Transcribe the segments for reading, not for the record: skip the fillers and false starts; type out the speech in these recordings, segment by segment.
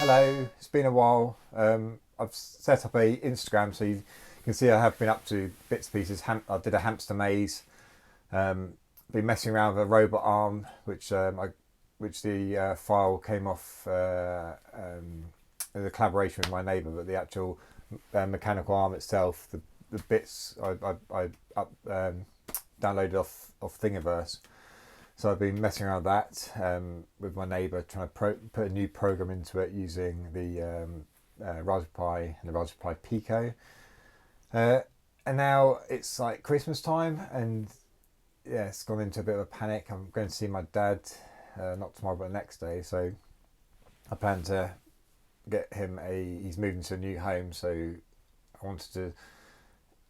Hello, it's been a while. I've set up a Instagram so you can see I have been up to bits and pieces. I did a hamster maze. Been messing around with a robot arm, which the file came off in a collaboration with my neighbour, but the actual mechanical arm itself, the bits I downloaded off Thingiverse. So I've been messing around with that with my neighbour, trying to put a new program into it using the Raspberry Pi and the Raspberry Pi Pico. And now it's like Christmas time, and yeah, it's gone into a bit of a panic. I'm going to see my dad, not tomorrow but the next day. So I plan to get him he's moved into a new home, so I wanted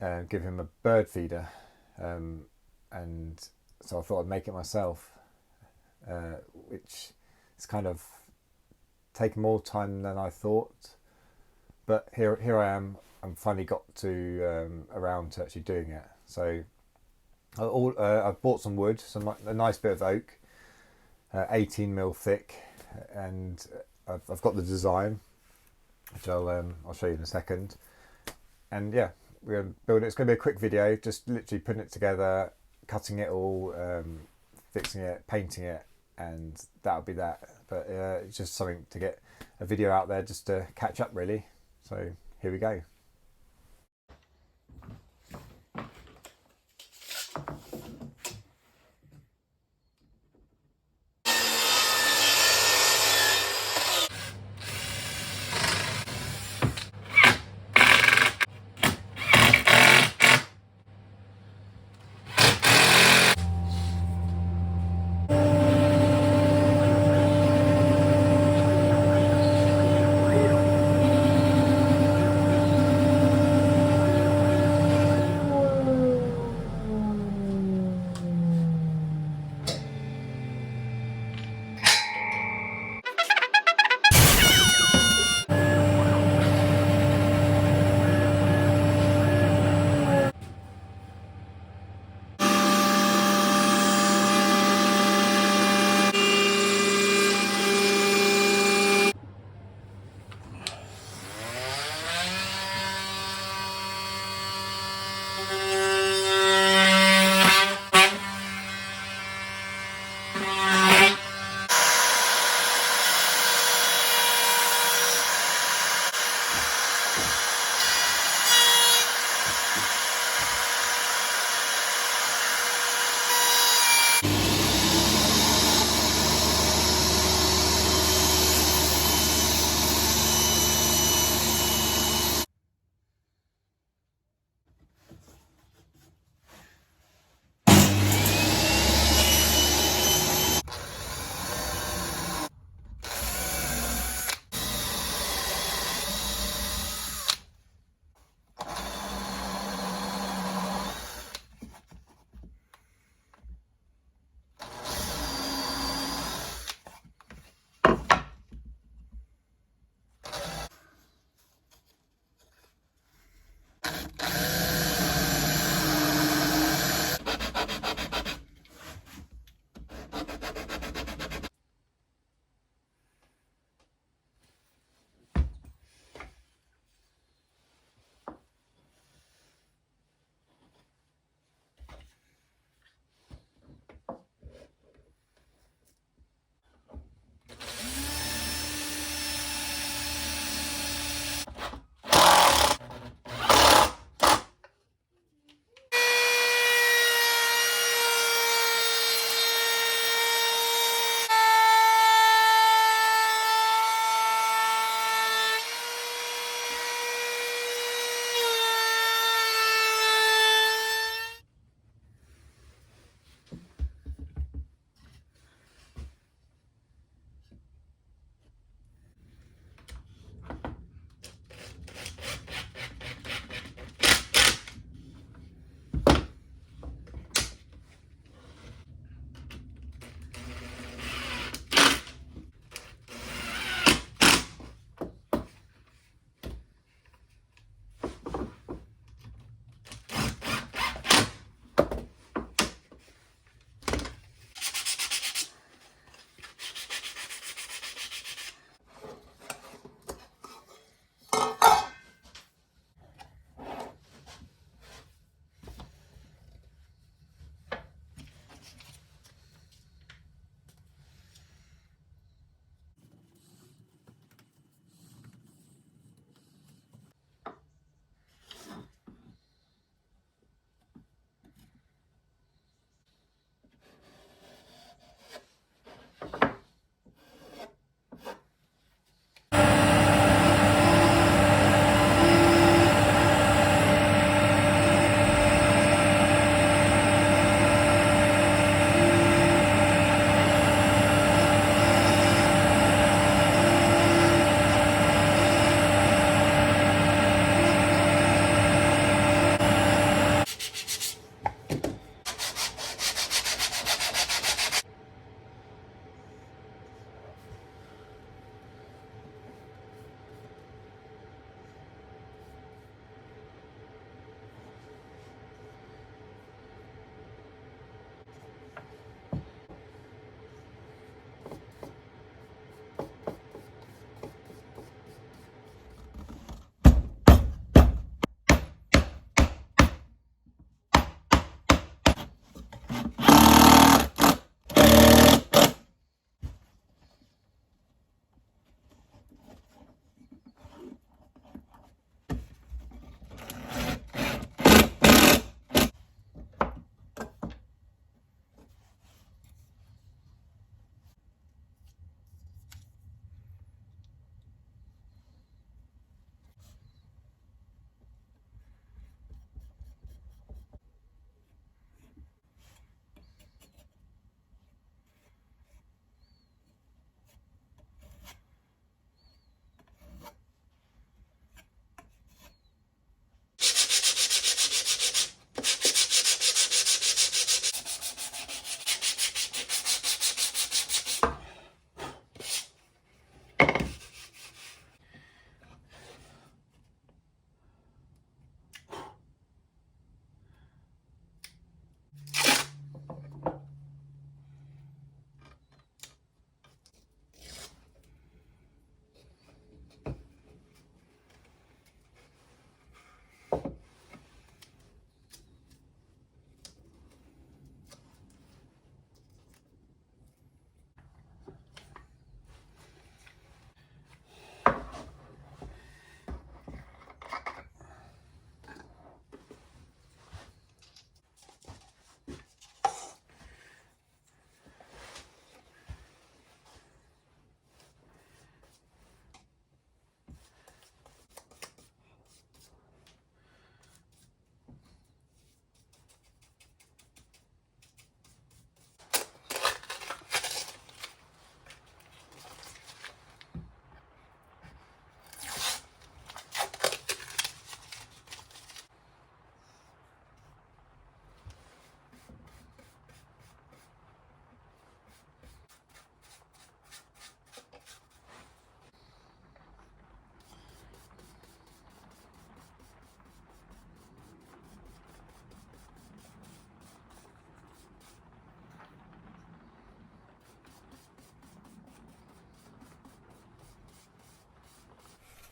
to give him a bird feeder, and so I thought I'd make it myself, which is kind of taken more time than I thought. But here I am. I'm finally got to around to actually doing it. So I've bought some wood, a nice bit of oak, 18mm thick, and I've got the design, which I'll show you in a second. And yeah, we're going to build it. It's going to be a quick video, just literally putting it together, cutting it all, fixing it, painting it, and that'll be that. But it's just something to get a video out there just to catch up really. So here we go.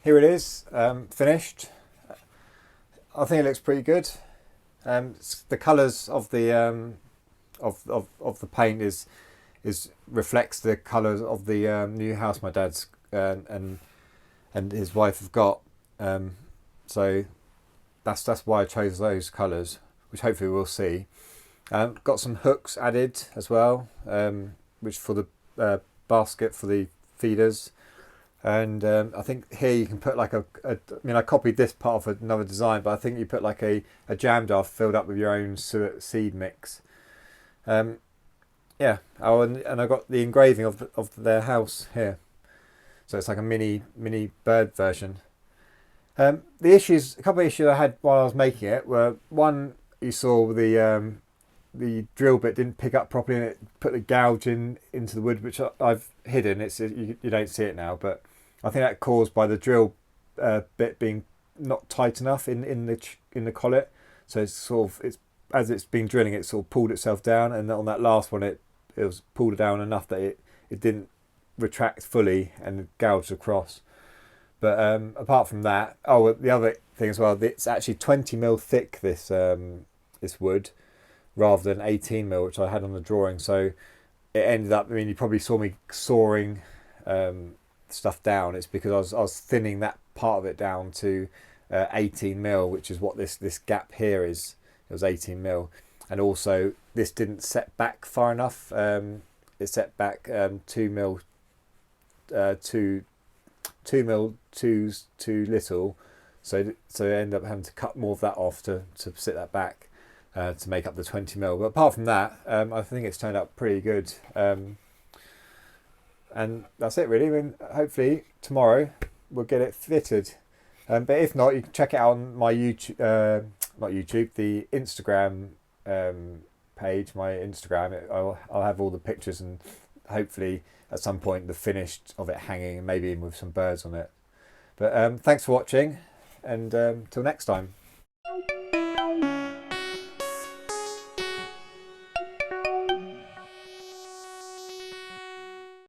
here it is, finished. I think it looks pretty good. The colours of the of the paint is reflects the colours of the new house my dad's and his wife have got. So that's why I chose those colours, which hopefully we'll see. Got some hooks added as well, which for the basket for the feeders. And I think here you can put like I mean, I copied this part of another design, but I think you put like a jam jar filled up with your own seed mix. Yeah. Oh, and I got the engraving of their house here, so it's like a mini bird version. A couple of issues I had while I was making it were, one, you saw the drill bit didn't pick up properly and it put the gouge into the wood, which I've hidden. You don't see it now, but I think that caused by the drill bit being not tight enough in the collet. So it's as it's been drilling, it sort of pulled itself down, and on that last one it was pulled down enough that it didn't retract fully and gouged across. But apart from that, the other thing as well, it's actually 20mm thick, this wood, rather than 18mm, which I had on the drawing. So it ended up, I mean, you probably saw me sawing stuff down. It's because I was thinning that part of it down to 18mm, which is what this gap here is. It was 18mm, and also this didn't set back far enough. It set back 2mm too little, so I ended up having to cut more of that off to sit that back to make up the 20mm. But apart from that, I think it's turned out pretty good. And that's it really. I mean, hopefully tomorrow we'll get it fitted. But if not, you can check it out on my YouTube, not YouTube, the Instagram page, my Instagram. I'll have all the pictures and hopefully at some point the finished of it hanging, and maybe even with some birds on it. But thanks for watching, and till next time.